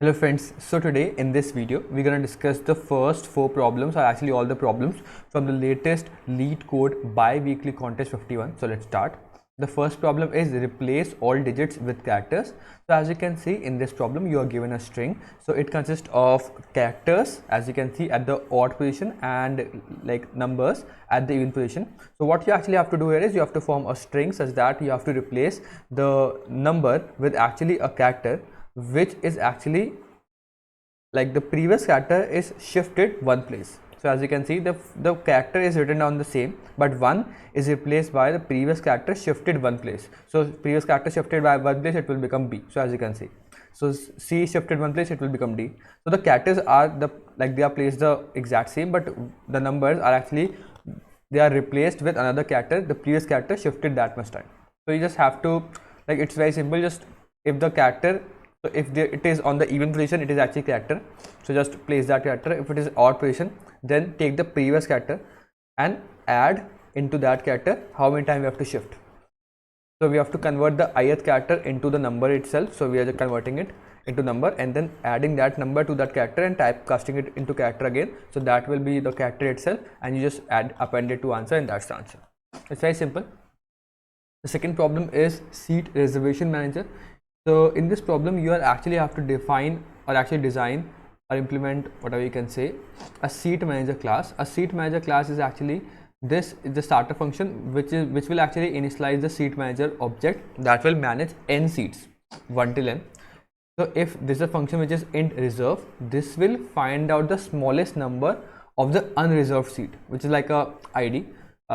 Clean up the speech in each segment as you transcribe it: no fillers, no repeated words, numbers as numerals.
Hello friends, so today in this video we're going to discuss the first 4 problems, or actually all the problems from the latest LeetCode bi-weekly contest 51. So let's start. The first problem is replace all digits with characters. So as you can see in this problem you are given a string, so it consists of characters as you can see at the odd position and like numbers at the even position. So what you actually have to do here is you have to form a string such that you have to replace the number with actually a character which is actually like the previous character is shifted one place. So as you can see the character is written down the same, but 1 is replaced by the previous character shifted one place. So previous character shifted by one place, it will become B. So as you can see, so C shifted one place, it will become D. So the characters are they are placed the exact same, but the numbers are actually they are replaced with another character. The previous character shifted that much time. So you just have to, like, it's very simple. Just if the character, so if it is on the even position, it is actually character, so just place that character. If it is odd position, then take the previous character and add into that character how many times we have to shift. So we have to convert the ith character into the number itself, so we are just converting it into number and then adding that number to that character and typecasting it into character again, so that will be the character itself, and you just append it to answer, and that's the answer. It's very simple. The second problem is seat reservation manager. So in this problem you are actually have to define or actually design or implement, whatever you can say, a seat manager class. A seat manager class is actually, this is the starter function which will actually initialize the seat manager object that will manage n seats 1 till n. So if this is a function which is int reserve, this will find out the smallest number of the unreserved seat, which is like a id.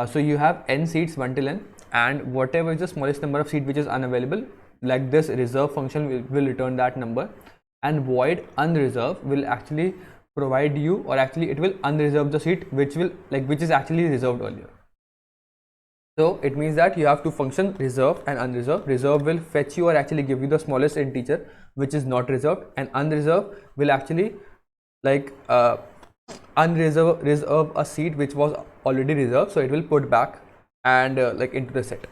So you have n seats 1 till n, and whatever is the smallest number of seat which is unavailable, like this reserve function will return that number, and void unreserved will actually provide you, or actually it will unreserve the seat which is actually reserved earlier. So it means that you have two functions, reserve and unreserved. Reserve will fetch you or actually give you the smallest integer which is not reserved, and unreserved will actually reserve a seat which was already reserved, so it will put back and into the set.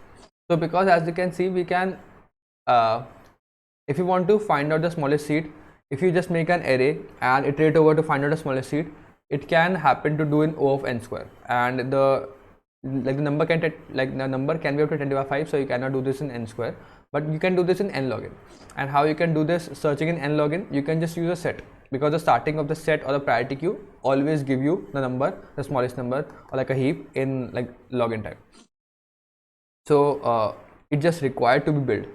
So because as you can see, we can if you want to find out the smallest seat, if you just make an array and iterate over to find out the smallest seat, it can happen to do in O of n square, and the number can be up to 10 to the power 5, so you cannot do this in n square, but you can do this in n log n. And how you can do this searching in n log n? You can just use a set, because the starting of the set or the priority queue always give you the number, the smallest number, or like a heap in log n type. So it just required to be built.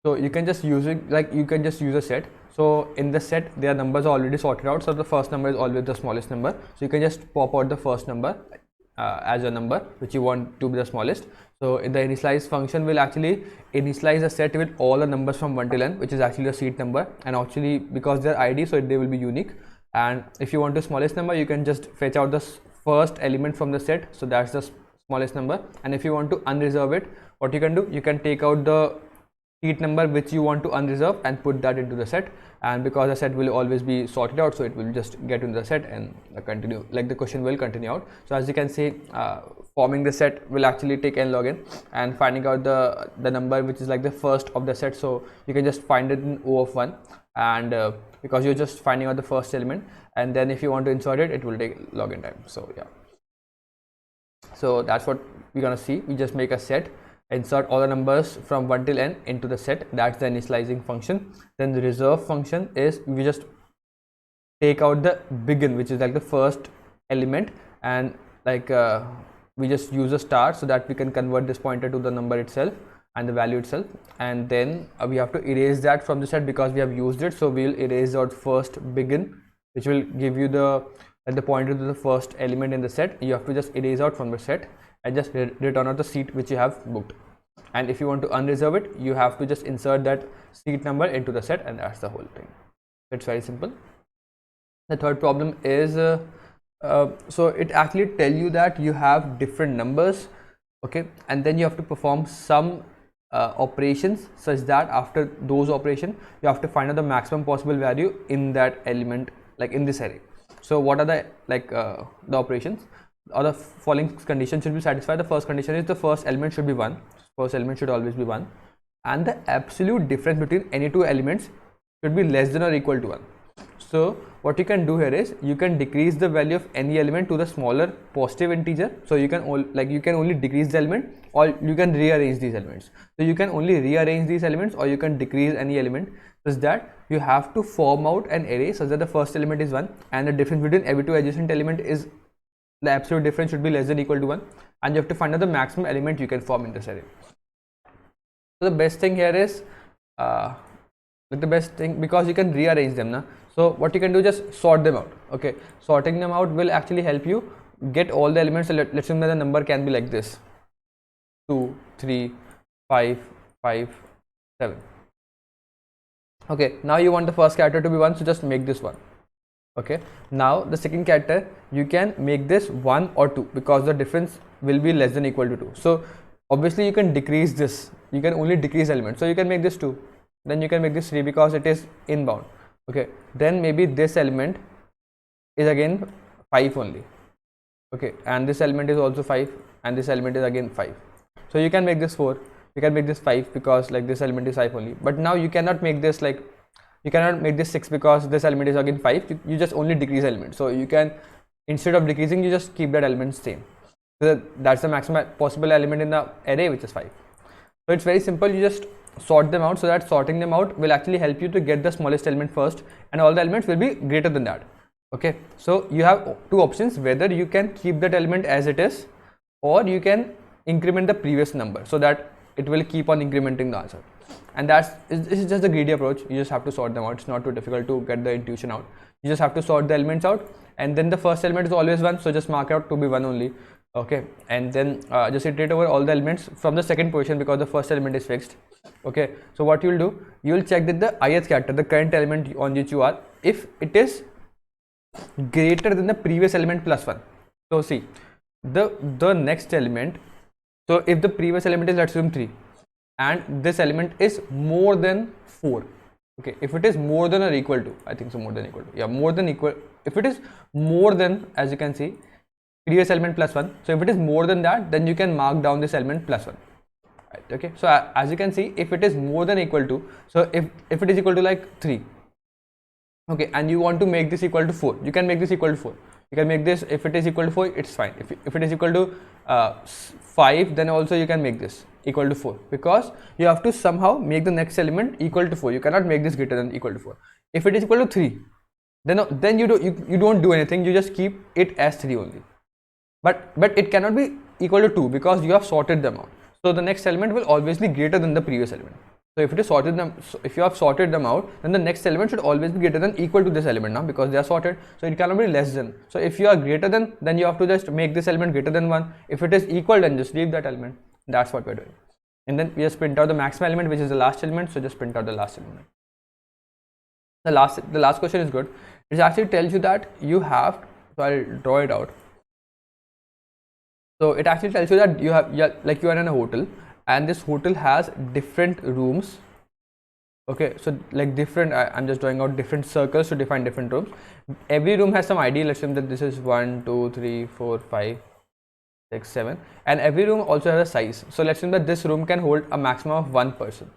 So you can just use it, you can just use a set. So in the set their numbers are already sorted out, so the first number is always the smallest number, so you can just pop out the first number as a number which you want to be the smallest. So the initialize function will actually initialize a set with all the numbers from 1 till n, which is actually the seat number, and actually because they're id, so they will be unique. And if you want the smallest number, you can just fetch out the first element from the set, so that's the smallest number. And if you want to unreserve it, what you can do, you can take out the seat number which you want to unreserve and put that into the set, and because the set will always be sorted out, so it will just get into the set and continue, the question will continue out. So as you can see, forming the set will actually take n log n, and finding out the number which is the first of the set, so you can just find it in O of 1, and because you're just finding out the first element, and then if you want to insert it, it will take log n time. So yeah, so that's what we're gonna see. We just make a set, insert all the numbers from 1 till n into the set, that's the initializing function. Then the reserve function is, we just take out the begin, which is the first element, and we just use a star so that we can convert this pointer to the number itself and the value itself, and then we have to erase that from the set because we have used it. So we'll erase out first begin, which will give you the pointer to the first element in the set. You have to just erase out from the set and just return out the seat which you have booked. And if you want to unreserve it, you have to just insert that seat number into the set, and that's the whole thing. It's very simple. The third problem is so it actually tell you that you have different numbers, okay, and then you have to perform some operations such that after those operations you have to find out the maximum possible value in that element, in this array. So what are the operations? Or the following condition should be satisfied. The first condition is the first element should be 1. First element should always be 1, and the absolute difference between any two elements should be less than or equal to 1. So what you can do here is you can decrease the value of any element to the smaller positive integer. So you can only decrease the element, or you can rearrange these elements. So you can only rearrange these elements, or you can decrease any element, such that you have to form out an array such that the first element is 1 and the difference between every two adjacent element is, the absolute difference should be less than or equal to 1, and you have to find out the maximum element you can form in this array. So the best thing here is because you can rearrange them now. So what you can do, just sort them out. Okay, sorting them out will actually help you get all the elements. So let's assume that the number can be like this: 2, 3, 5, 5, 7. Okay, now you want the first character to be 1, so just make this 1. Okay, now the second character, you can make this 1 or 2 because the difference will be less than or equal to 2. So obviously you can decrease this, you can only decrease elements. So you can make this 2, then you can make this 3 because it is inbound. Okay, then maybe this element is again 5 only. Okay, and this element is also 5, and this element is again 5. So you can make this 4, you can make this 5 because like this element is 5 only. But now you cannot make this like, you cannot make this 6 because this element is again 5. You just only decrease elements. So you can, instead of decreasing, you just keep that element same. So that's the maximum possible element in the array, which is 5. So it's very simple. You just sort them out, so that sorting them out will actually help you to get the smallest element first, and all the elements will be greater than that. Okay, so you have two options, whether you can keep that element as it is, or you can increment the previous number so that it will keep on incrementing the answer. And this is just the greedy approach. You just have to sort them out. It's not too difficult to get the intuition out. You just have to sort the elements out, and then the first element is always 1, so just mark out to be 1 only. Okay, and then just iterate over all the elements from the second position because the first element is fixed. Okay, so what you will do, you will check that the ith character, the current element on which you are, if it is greater than the previous element plus 1. So see, the next element, so if the previous element is, let's assume 3, and this element is more than 4. Okay, if it is more than or equal to, I think so, more than equal to, yeah, more than equal, if it is more than, as you can see, previous element plus 1, so if it is more than that, then you can mark down this element plus 1. Right, okay, so as you can see, if it is more than equal to, so if it is equal to like 3, okay, and you want to make this equal to 4, you can make this equal to 4. You can make this, if it is equal to 4, it's fine. If it is equal to 5, then also you can make this equal to 4, because you have to somehow make the next element equal to 4. You cannot make this greater than equal to 4. If it is equal to 3, then you don't do anything. You just keep it as 3 only. But it cannot be equal to 2 because you have sorted them out. So the next element will always be greater than the previous element. So if it is sorted them, so if you have sorted them out, then the next element should always be greater than equal to this element now, because they are sorted. So it cannot be less than. So if you are greater than, then you have to just make this element greater than 1. If it is equal, then just leave that element. That's what we're doing. And then we just print out the maximum element, which is the last element. So just print out the last element. The last question is good. It actually tells you that you have, so I'll draw it out. So it actually tells you that you have, like you are in a hotel, and this hotel has different rooms. Okay, so like different, I'm just drawing out different circles to define different rooms. Every room has some ID. Let's assume that this is 1, 2, 3, 4, 5, 6, 7, and every room also has a size. So let's assume that this room can hold a maximum of 1 person.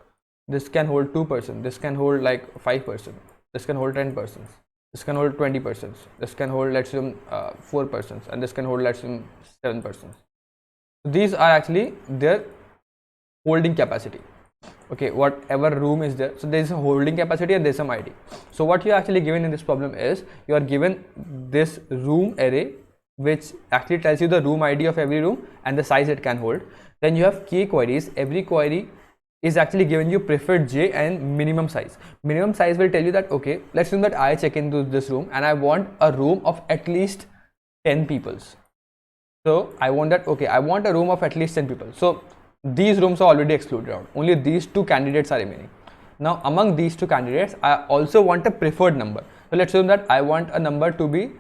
This can hold 2 persons. This can hold like 5 persons. This can hold 10 persons. This can hold 20 persons. This can hold, let's assume 4 persons, and this can hold, let's assume 7 persons. So these are actually their holding capacity. Okay, whatever room is there, so there is a holding capacity and there is some ID. So what you are actually given in this problem is, you are given this room array, which actually tells you the room ID of every room and the size it can hold. Then you have k queries. Every query is actually given you preferred j and minimum size. Minimum size will tell you that, okay, let's assume that I check into this room and I want a room of at least 10 people. So I want that, okay, I want a room of at least 10 people. So these rooms are already excluded out. Only these 2 candidates are remaining. Now among these 2 candidates, I also want a preferred number. So let's assume that I want a number to be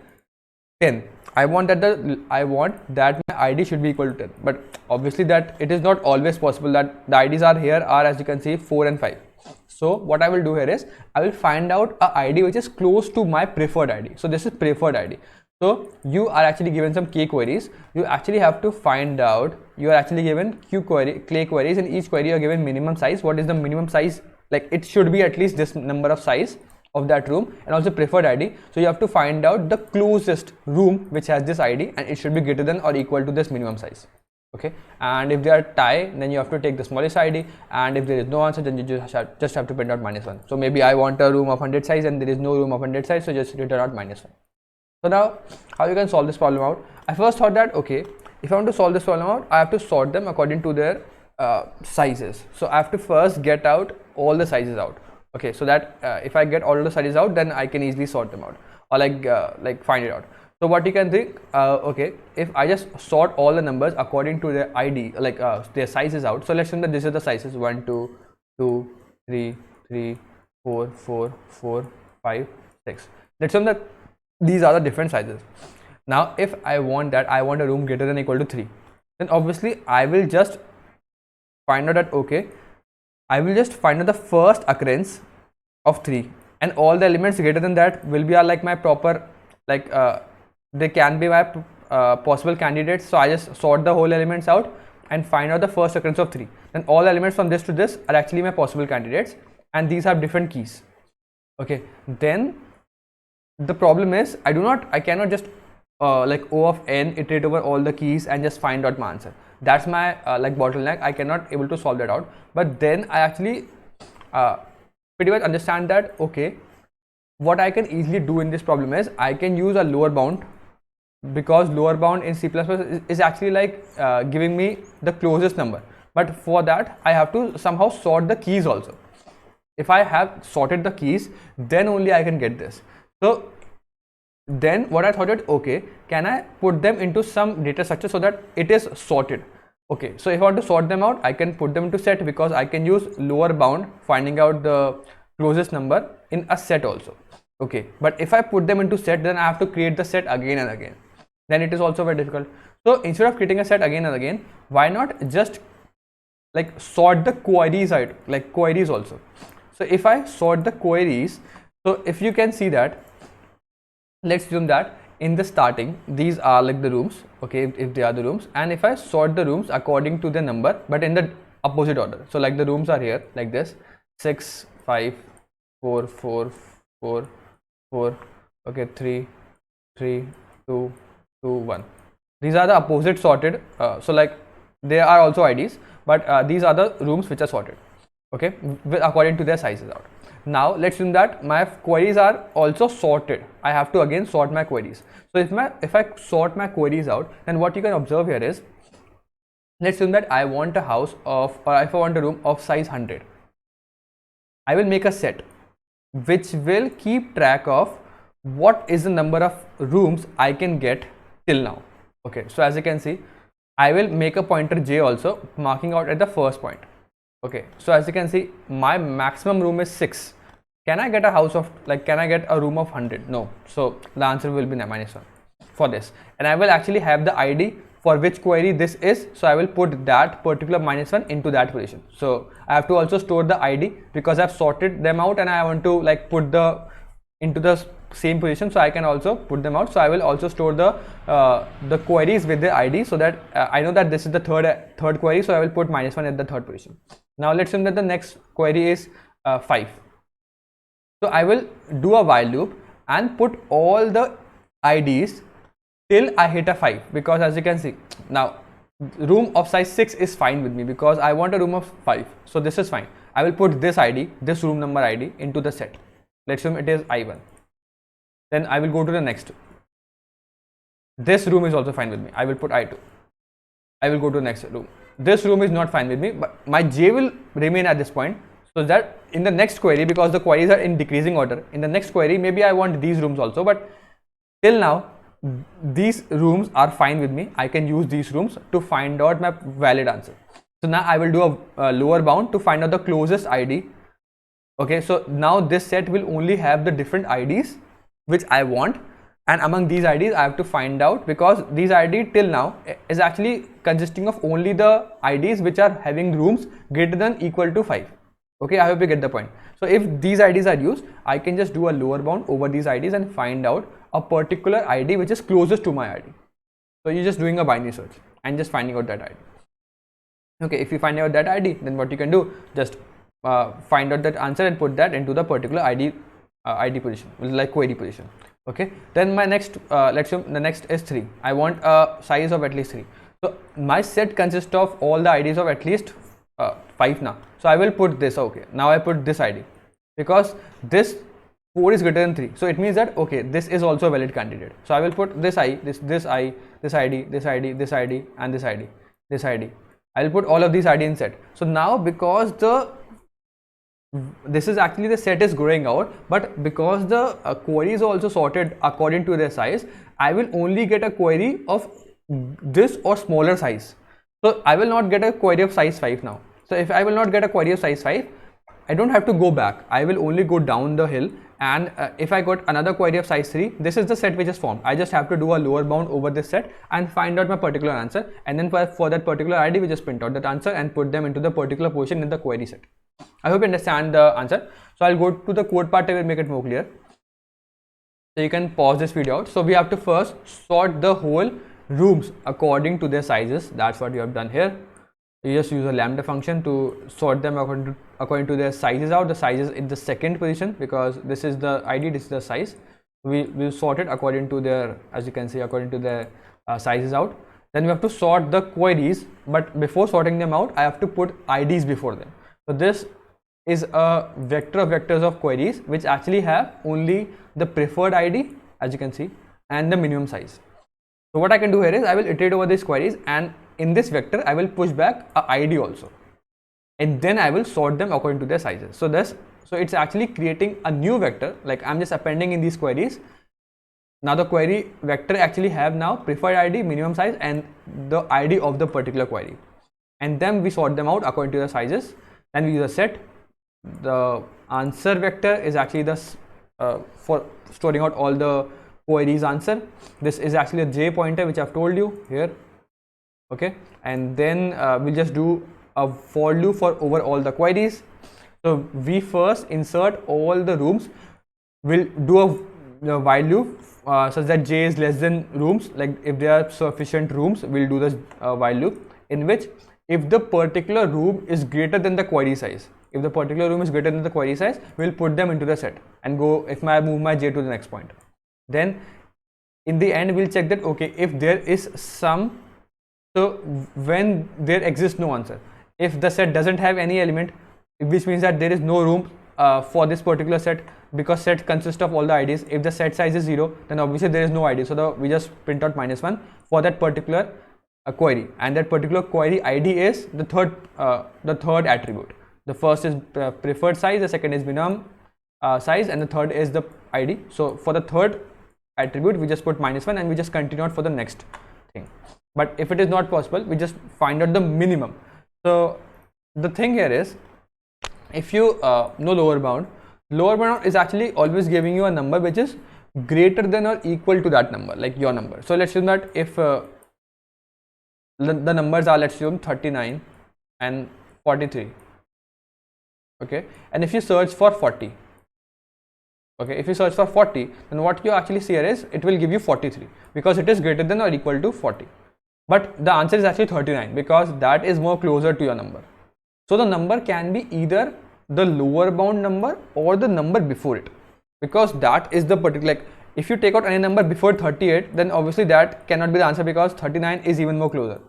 10. I want that my ID should be equal to 10. But obviously that it is not always possible that the IDs are here are, as you can see, 4 and 5. So what I will do here is, I will find out a ID which is close to my preferred ID. So this is preferred ID. So you are actually given some k queries. You actually have to find out, you are actually given k queries, and each query you are given minimum size. What is the minimum size? Like it should be at least this number of size. of that room and also preferred ID. So you have to find out the closest room which has this ID, and it should be greater than or equal to this minimum size. Okay, and if they are tie, then you have to take the smallest ID, and if there is no answer, then you just have to print out -1. So maybe I want a room of 100 size and there is no room of 100 size, so just return out -1. So now how you can solve this problem out? I first thought that, okay, if I want to solve this problem out, I have to sort them according to their sizes. So I have to first get out all the sizes out. Okay, so that if I get all the sizes out, then I can easily sort them out, or like find it out. So what you can think, okay, if I just sort all the numbers according to their ID, like their sizes out. So let's assume that this is the sizes 1, 2, 2, 3, 3, 4, 4, 4, 5, 6. Let's assume that these are the different sizes. Now if I want a room greater than or equal to 3, then obviously I will just find out that, okay, I will just find out the first occurrence of 3, and all the elements greater than that will be like my proper, like they can be my possible candidates. So I just sort the whole elements out and find out the first occurrence of 3. Then all elements from this to this are actually my possible candidates, and these have different keys. Okay, then the problem is I cannot just like O of n iterate over all the keys and just find out my answer. That's my like bottleneck. I cannot able to solve that out. But then I actually pretty much understand that, okay, what I can easily do in this problem is I can use a lower bound, because lower bound in C++ is actually like giving me the closest number. But for that I have to somehow sort the keys also. If I have sorted the keys, then only I can get this. So then what I thought, okay, can I put them into some data structure so that it is sorted? Okay, so if I want to sort them out, I can put them into set, because I can use lower bound finding out the closest number in a set also. Okay, but if I put them into set, then I have to create the set again and again. Then it is also very difficult. So instead of creating a set again and again, why not just like sort the queries out, like queries also. So if I sort the queries, so if you can see that, let's assume that in the starting these are like the rooms, okay, if they are the rooms, and if I sort the rooms according to the number but in the opposite order, so like the rooms are here like this, 6, 5, 4, 4, 4, 4, okay, 3, 3, 2, 2, 1. These are the opposite sorted, so like there are also IDs, but these are the rooms which are sorted, okay, according to their sizes out. Now let's assume that my queries are also sorted. I have to again sort my queries. So if I sort my queries out, then what you can observe here is, let's assume that I want a house of, or if I want a room of size 100, I will make a set which will keep track of what is the number of rooms I can get till now. Okay, so as you can see, I will make a pointer j also, marking out at the first point. Okay, so as you can see, my maximum room is 6. Can I get a house of, like, can I get a room of 100? No. So the answer will be -1 for this, and I will actually have the ID for which query this is. So I will put that particular -1 into that position. So I have to also store the ID, because I've sorted them out and I want to like put the into the same position, so I can also put them out. So I will also store the queries with the ID, so that I know that this is the third query, so I will put -1 at the third position. Now let's assume that the next query is 5. So I will do a while loop and put all the IDs till I hit a 5, because as you can see now, room of size 6 is fine with me, because I want a room of 5. So this is fine. I will put this ID, this room number ID, into the set. Let's assume it is I1. Then I will go to the next. This room is also fine with me. I will put I2. I will go to the next room. This room is not fine with me, but my j will remain at this point, so that in the next query, because the queries are in decreasing order, in the next query maybe I want these rooms also, but till now these rooms are fine with me. I can use these rooms to find out my valid answer. So now I will do a lower bound to find out the closest ID. Okay, so now this set will only have the different IDs which I want, and among these IDs I have to find out, because these ID till now is actually consisting of only the IDs which are having rooms greater than or equal to 5. Okay, I hope you get the point. So if these IDs are used, I can just do a lower bound over these IDs and find out a particular ID which is closest to my ID. So you're just doing a binary search and just finding out that ID. Okay, if you find out that ID, then what you can do, just find out that answer and put that into the particular ID ID position, like query position. Okay, then my next, let's say the next is 3. I want a size of at least 3. So my set consists of all the IDs of at least 5 now. So I will put this. Okay, now I put this ID because this 4 is greater than 3. So it means that okay, this is also a valid candidate. So I will put this I, this I, this ID, this ID, this ID, and this ID, this ID. I will put all of these ID in set. So now because this is actually the set is growing out, but because the query is also sorted according to their size, I will only get a query of this or smaller size. So I will not get a query of size 5 now. So if I will not get a query of size 5, I don't have to go back. I will only go down the hill, and if I got another query of size 3, this is the set which is formed. I just have to do a lower bound over this set and find out my particular answer, and then for that particular ID, we just print out that answer and put them into the particular position in the query set. I hope you understand the answer. So I'll go to the code part. I will make it more clear. So you can pause this video out. So we have to first sort the whole rooms according to their sizes. That's what we have done here. You just use a lambda function to sort them according to their sizes out. The sizes in the second position, because this is the ID, this is the size. We will sort it according to their, as you can see, according to their sizes out. Then we have to sort the queries, but before sorting them out, I have to put IDs before them. So this is a vector of vectors of queries which actually have only the preferred ID, as you can see, and the minimum size. So what I can do here is I will iterate over these queries, and in this vector I will push back a ID also, and then I will sort them according to their sizes. So it's actually creating a new vector, like I'm just appending in these queries. Now the query vector actually have now preferred ID, minimum size, and the ID of the particular query, and then we sort them out according to the sizes. Then we use a set. The answer vector is actually the for storing out all the queries answer. This is actually a J pointer which I've told you here. Okay, and then we'll just do a for loop for over all the queries. So we first insert all the rooms. We'll do a while loop such that J is less than rooms. Like if there are sufficient rooms, we'll do this while loop in which if the particular room is greater than the query size, if the particular room is greater than the query size, we'll put them into the set and go, if I move my J to the next point. Then in the end, we'll check that, okay, if there is some, so when there exists no answer, if the set doesn't have any element, which means that there is no room for this particular set, because set consists of all the IDs. If the set size is 0, then obviously there is no ID. So we just print out -1 for that particular query, and that particular query ID is the third attribute. The first is preferred size, the second is minimum size, and the third is the ID. So for the third attribute, we just put -1 and we just continue on for the next thing. But if it is not possible, we just find out the minimum. So the thing here is, if you know lower bound is actually always giving you a number which is greater than or equal to that number, like your number. So let's assume that if the numbers are, let's assume 39 and 43. Okay, and if you search for 40, okay, if you search for 40, then what you actually see here is it will give you 43 because it is greater than or equal to 40. But the answer is actually 39 because that is more closer to your number. So the number can be either the lower bound number or the number before it, because that is the particular, like if you take out any number before 38, then obviously that cannot be the answer because 39 is even more closer.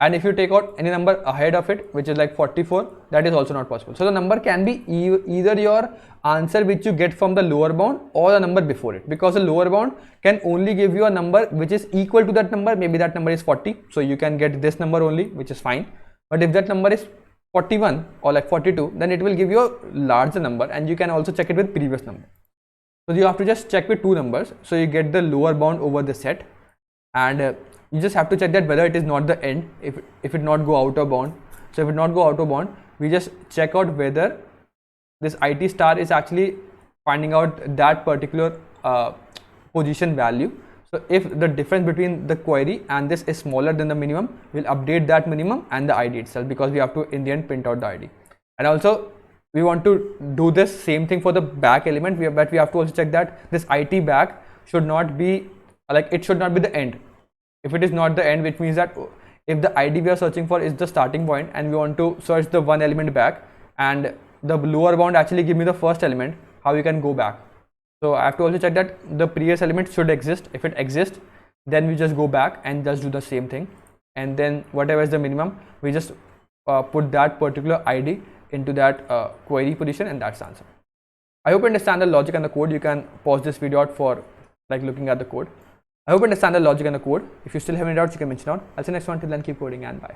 And if you take out any number ahead of it, which is like 44, that is also not possible. So the number can be either your answer which you get from the lower bound or the number before it, because the lower bound can only give you a number which is equal to that number. Maybe that number is 40, so you can get this number only, which is fine. But if that number is 41 or like 42, then it will give you a larger number, and you can also check it with previous number. So you have to just check with two numbers, so you get the lower bound over the set, and you just have to check that whether it is not the end, if it not go out of bound. So if it not go out of bound, we just check out whether this IT star is actually finding out that particular position value. So if the difference between the query and this is smaller than the minimum, we'll update that minimum and the ID itself, because we have to in the end print out the ID. And also we want to do this same thing for the back element, but we have to also check that this IT back should not be like, it should not be the end. If it is not the end, which means that if the ID we are searching for is the starting point and we want to search the one element back, and the lower bound actually give me the first element, how you can go back? So I have to also check that the previous element should exist. If it exists, then we just go back and just do the same thing, and then whatever is the minimum, we just put that particular ID into that query position, and that's the answer. I hope you understand the logic and the code. You can pause this video out for like looking at the code. I hope you understand the logic and the code. If you still have any doubts, you can mention out. I'll see you next one. Till then, keep coding and bye.